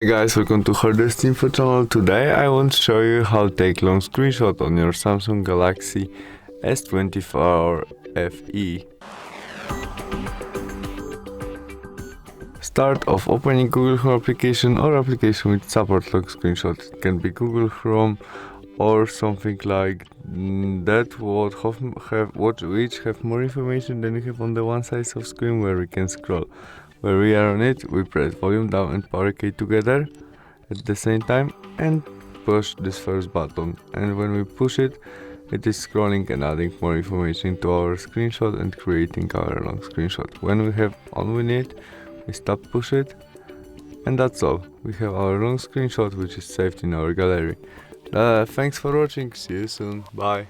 Hey guys, welcome to HardReset.Info channel. Today I want to show you how to take long screenshot on your Samsung Galaxy S24 FE. Start off opening Google Chrome application or application with support long screenshot. It can be Google Chrome or something like that which have more information than you have on the one side of screen where we can scroll. Where we are on it, we press volume down and power key together at the same time and push this first button, and when we push it, it is scrolling and adding more information to our screenshot and creating our long screenshot. When we have all we need, we stop push it, and that's all. We have our long screenshot which is saved in our gallery. Thanks for watching, see you soon, bye.